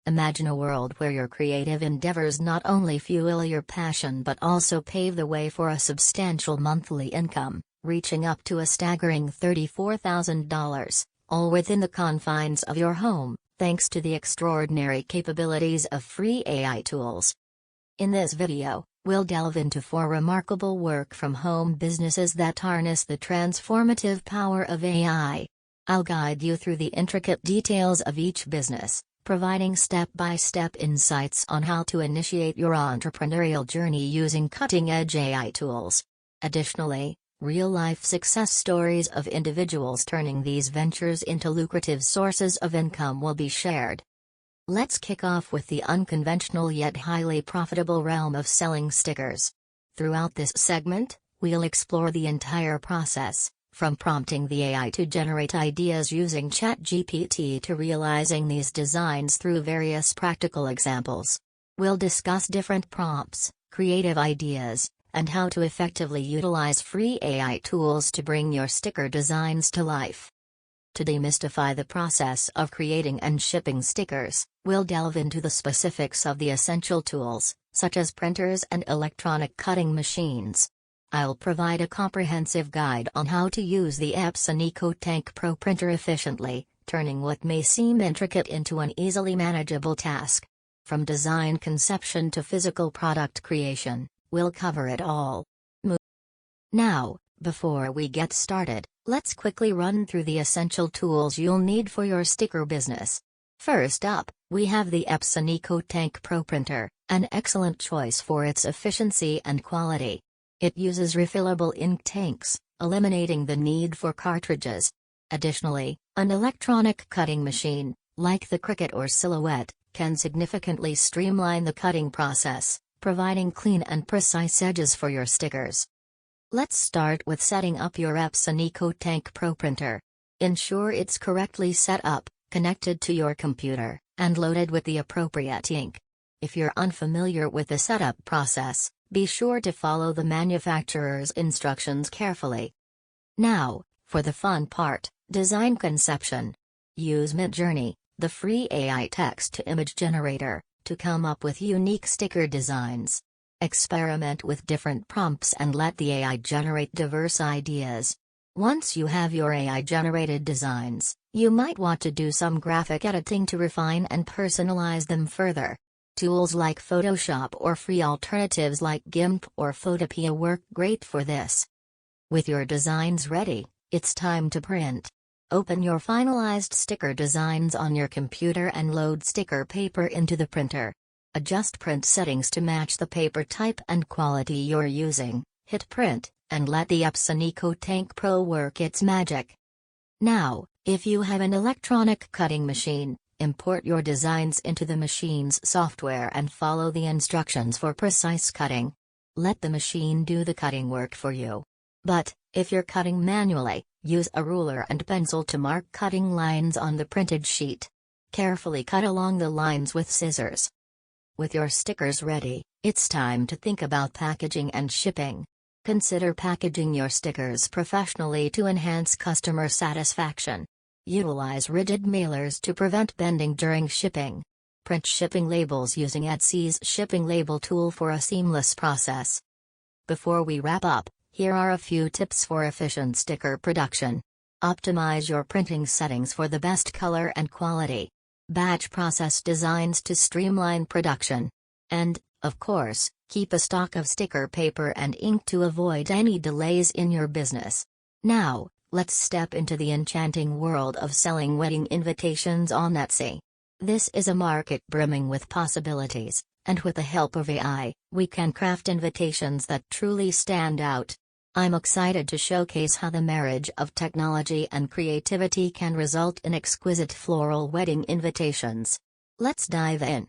Imagine a world where your creative endeavors not only fuel your passion but also pave the way for a substantial monthly income, reaching up to a staggering $34,000, all within the confines of your home, thanks to the extraordinary capabilities of free AI tools. In this video, we'll delve into 4 remarkable work-from-home businesses that harness the transformative power of AI. I'll guide you through the intricate details of each business, providing step-by-step insights on how to initiate your entrepreneurial journey using cutting-edge AI tools. Additionally, real-life success stories of individuals turning these ventures into lucrative sources of income will be shared. Let's kick off with the unconventional yet highly profitable realm of selling stickers. Throughout this segment, we'll explore the entire process, from prompting the AI to generate ideas using Chat GPT to realizing these designs through various practical examples. We'll discuss different prompts, creative ideas, and how to effectively utilize free AI tools to bring your sticker designs to life. To demystify the process of creating and shipping stickers, we'll delve into the specifics of the essential tools, such as printers and electronic cutting machines. I'll provide a comprehensive guide on how to use the Epson EcoTank Pro printer efficiently, turning what may seem intricate into an easily manageable task. From design conception to physical product creation, we'll cover it all. Now, before we get started, let's quickly run through the essential tools you'll need for your sticker business. First up, we have the Epson EcoTank Pro printer, an excellent choice for its efficiency and quality. It uses refillable ink tanks, eliminating the need for cartridges. Additionally, an electronic cutting machine, like the Cricut or Silhouette, can significantly streamline the cutting process, providing clean and precise edges for your stickers. Let's start with setting up your Epson EcoTank Pro printer. Ensure it's correctly set up, connected to your computer, and loaded with the appropriate ink. If you're unfamiliar with the setup process, be sure to follow the manufacturer's instructions carefully. Now, for the fun part, design conception. Use Midjourney, the free AI text-to-image generator, to come up with unique sticker designs. Experiment with different prompts and let the AI generate diverse ideas. Once you have your AI-generated designs, you might want to do some graphic editing to refine and personalize them further. Tools like Photoshop or free alternatives like GIMP or Photopea work great for this. With your designs ready, it's time to print. Open your finalized sticker designs on your computer and load sticker paper into the printer. Adjust print settings to match the paper type and quality you're using, hit print, and let the Epson EcoTank Pro work its magic. Now, if you have an electronic cutting machine, import your designs into the machine's software and follow the instructions for precise cutting. Let the machine do the cutting work for you. But, if you're cutting manually, use a ruler and pencil to mark cutting lines on the printed sheet. Carefully cut along the lines with scissors. With your stickers ready, it's time to think about packaging and shipping. Consider packaging your stickers professionally to enhance customer satisfaction. Utilize rigid mailers to prevent bending during shipping. Print shipping labels using Etsy's shipping label tool for a seamless process. Before we wrap up, here are a few tips for efficient sticker production. Optimize your printing settings for the best color and quality. Batch process designs to streamline production. And, of course, keep a stock of sticker paper and ink to avoid any delays in your business. Now, let's step into the enchanting world of selling wedding invitations on Etsy. This is a market brimming with possibilities, and with the help of AI, we can craft invitations that truly stand out. I'm excited to showcase how the marriage of technology and creativity can result in exquisite floral wedding invitations. Let's dive in.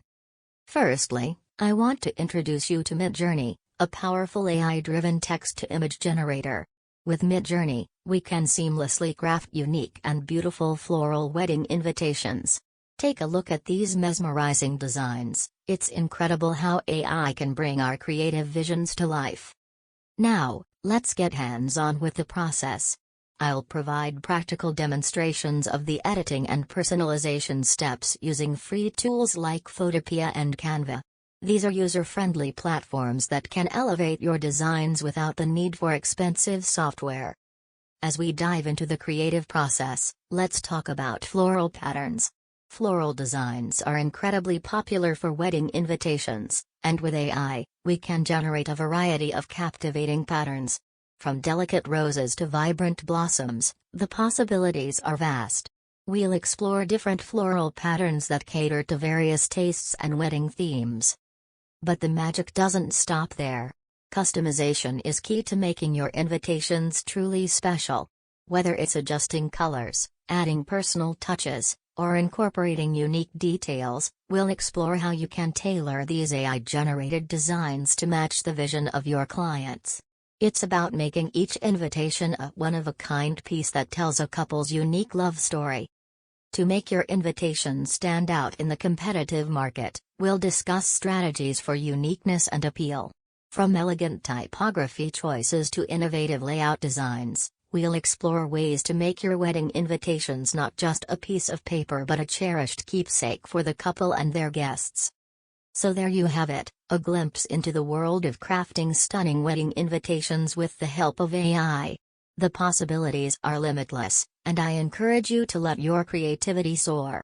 Firstly, I want to introduce you to Midjourney, a powerful AI-driven text-to-image generator. With Midjourney, we can seamlessly craft unique and beautiful floral wedding invitations. Take a look at these mesmerizing designs. It's incredible how AI can bring our creative visions to life. Now, let's get hands-on with the process. I'll provide practical demonstrations of the editing and personalization steps using free tools like Photopea and Canva. These are user-friendly platforms that can elevate your designs without the need for expensive software. As we dive into the creative process, let's talk about floral patterns. Floral designs are incredibly popular for wedding invitations, and with AI, we can generate a variety of captivating patterns. From delicate roses to vibrant blossoms, the possibilities are vast. We'll explore different floral patterns that cater to various tastes and wedding themes. But the magic doesn't stop there. Customization is key to making your invitations truly special. Whether it's adjusting colors, adding personal touches, or incorporating unique details, we'll explore how you can tailor these AI-generated designs to match the vision of your clients. It's about making each invitation a one-of-a-kind piece that tells a couple's unique love story. To make your invitation stand out in the competitive market, we'll discuss strategies for uniqueness and appeal. From elegant typography choices to innovative layout designs, we'll explore ways to make your wedding invitations not just a piece of paper but a cherished keepsake for the couple and their guests. So there you have it, a glimpse into the world of crafting stunning wedding invitations with the help of AI. The possibilities are limitless, and I encourage you to let your creativity soar.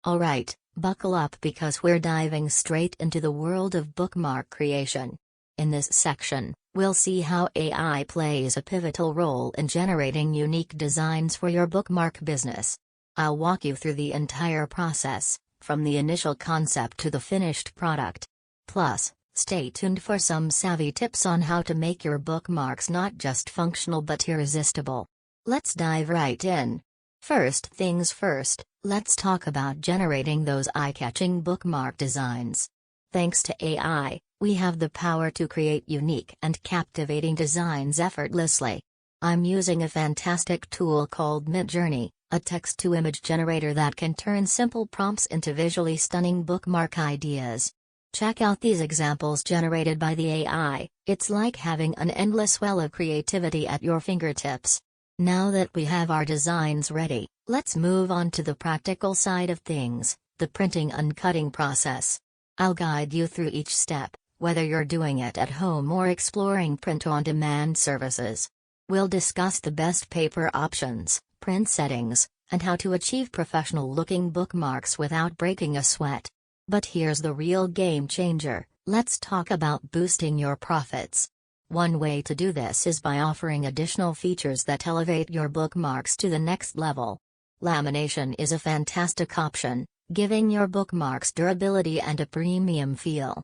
Alright, buckle up because we're diving straight into the world of bookmark creation. In this section, we'll see how AI plays a pivotal role in generating unique designs for your bookmark business. I'll walk you through the entire process, from the initial concept to the finished product. Plus, stay tuned for some savvy tips on how to make your bookmarks not just functional but irresistible. Let's dive right in. First things first, let's talk about generating those eye-catching bookmark designs. Thanks to AI, we have the power to create unique and captivating designs effortlessly. I'm using a fantastic tool called Midjourney, a text-to-image generator that can turn simple prompts into visually stunning bookmark ideas. Check out these examples generated by the AI, it's like having an endless well of creativity at your fingertips. Now that we have our designs ready, let's move on to the practical side of things, the printing and cutting process. I'll guide you through each step, whether you're doing it at home or exploring print-on-demand services. We'll discuss the best paper options, print settings, and how to achieve professional-looking bookmarks without breaking a sweat. But here's the real game changer, let's talk about boosting your profits. One way to do this is by offering additional features that elevate your bookmarks to the next level. Lamination is a fantastic option, giving your bookmarks durability and a premium feel.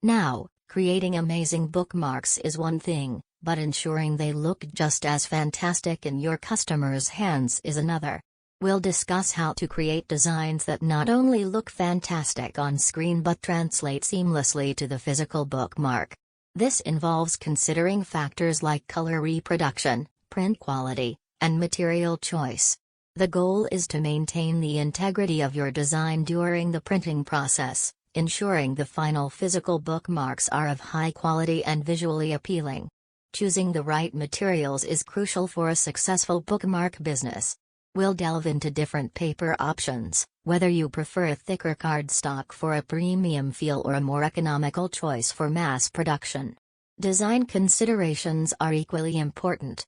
Now, creating amazing bookmarks is one thing, but ensuring they look just as fantastic in your customers' hands is another. We'll discuss how to create designs that not only look fantastic on screen but translate seamlessly to the physical bookmark. This involves considering factors like color reproduction, print quality, and material choice. The goal is to maintain the integrity of your design during the printing process, ensuring the final physical bookmarks are of high quality and visually appealing. Choosing the right materials is crucial for a successful bookmark business. We'll delve into different paper options, whether you prefer a thicker cardstock for a premium feel or a more economical choice for mass production. Design considerations are equally important.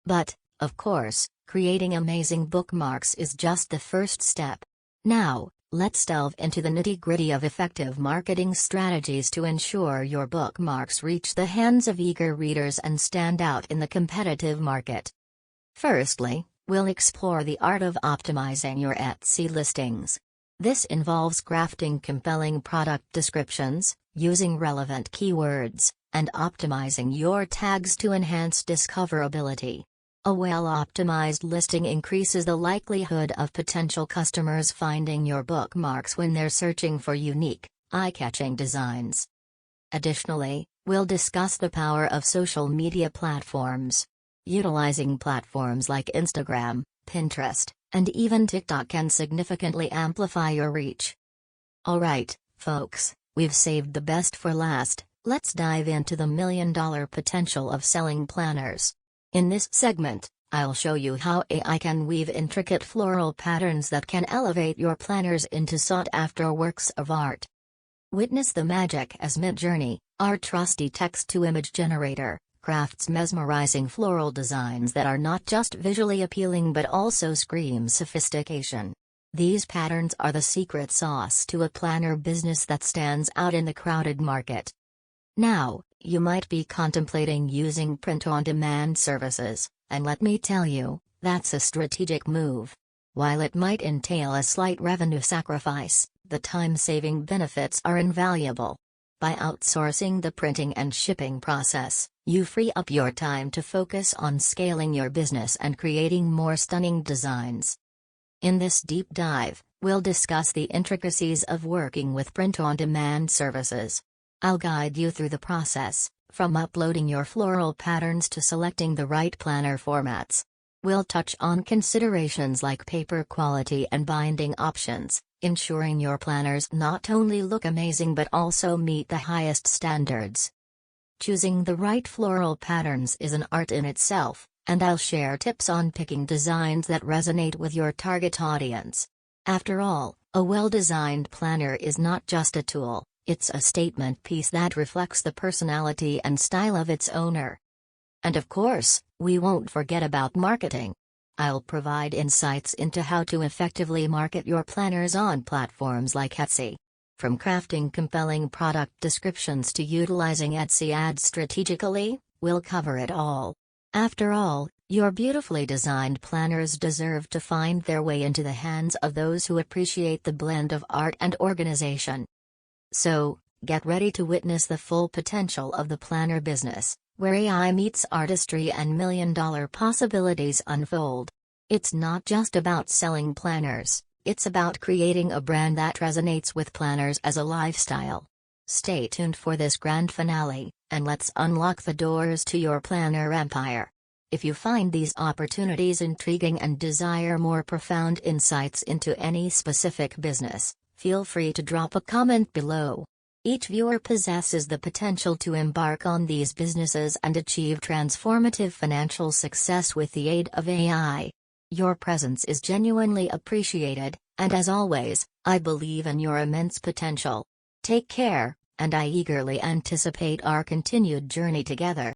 But, of course, creating amazing bookmarks is just the first step. Now, let's delve into the nitty-gritty of effective marketing strategies to ensure your bookmarks reach the hands of eager readers and stand out in the competitive market. Firstly, we'll explore the art of optimizing your Etsy listings. This involves crafting compelling product descriptions, using relevant keywords, and optimizing your tags to enhance discoverability. A well-optimized listing increases the likelihood of potential customers finding your bookmarks when they're searching for unique, eye-catching designs. Additionally, we'll discuss the power of social media platforms. Utilizing platforms like Instagram, Pinterest, and even TikTok can significantly amplify your reach. Alright, folks, we've saved the best for last, let's dive into the million-dollar potential of selling planners. In this segment, I'll show you how AI can weave intricate floral patterns that can elevate your planners into sought-after works of art. Witness the magic as Midjourney, our trusty text-to-image generator, crafts mesmerizing floral designs that are not just visually appealing but also scream sophistication. These patterns are the secret sauce to a planner business that stands out in the crowded market. Now, you might be contemplating using print-on-demand services, and let me tell you, that's a strategic move. While it might entail a slight revenue sacrifice, the time-saving benefits are invaluable. By outsourcing the printing and shipping process, you free up your time to focus on scaling your business and creating more stunning designs. In this deep dive, we'll discuss the intricacies of working with print-on-demand services. I'll guide you through the process, from uploading your floral patterns to selecting the right planner formats. We'll touch on considerations like paper quality and binding options, ensuring your planners not only look amazing but also meet the highest standards. Choosing the right floral patterns is an art in itself, and I'll share tips on picking designs that resonate with your target audience. After all, a well-designed planner is not just a tool, it's a statement piece that reflects the personality and style of its owner. And of course, we won't forget about marketing. I'll provide insights into how to effectively market your planners on platforms like Etsy. From crafting compelling product descriptions to utilizing Etsy ads strategically, we'll cover it all. After all, your beautifully designed planners deserve to find their way into the hands of those who appreciate the blend of art and organization. So, get ready to witness the full potential of the planner business, where AI meets artistry and million-dollar possibilities unfold. It's not just about selling planners, it's about creating a brand that resonates with planners as a lifestyle. Stay tuned for this grand finale, and let's unlock the doors to your planner empire. If you find these opportunities intriguing and desire more profound insights into any specific business, feel free to drop a comment below. Each viewer possesses the potential to embark on these businesses and achieve transformative financial success with the aid of AI. Your presence is genuinely appreciated, and as always, I believe in your immense potential. Take care, and I eagerly anticipate our continued journey together.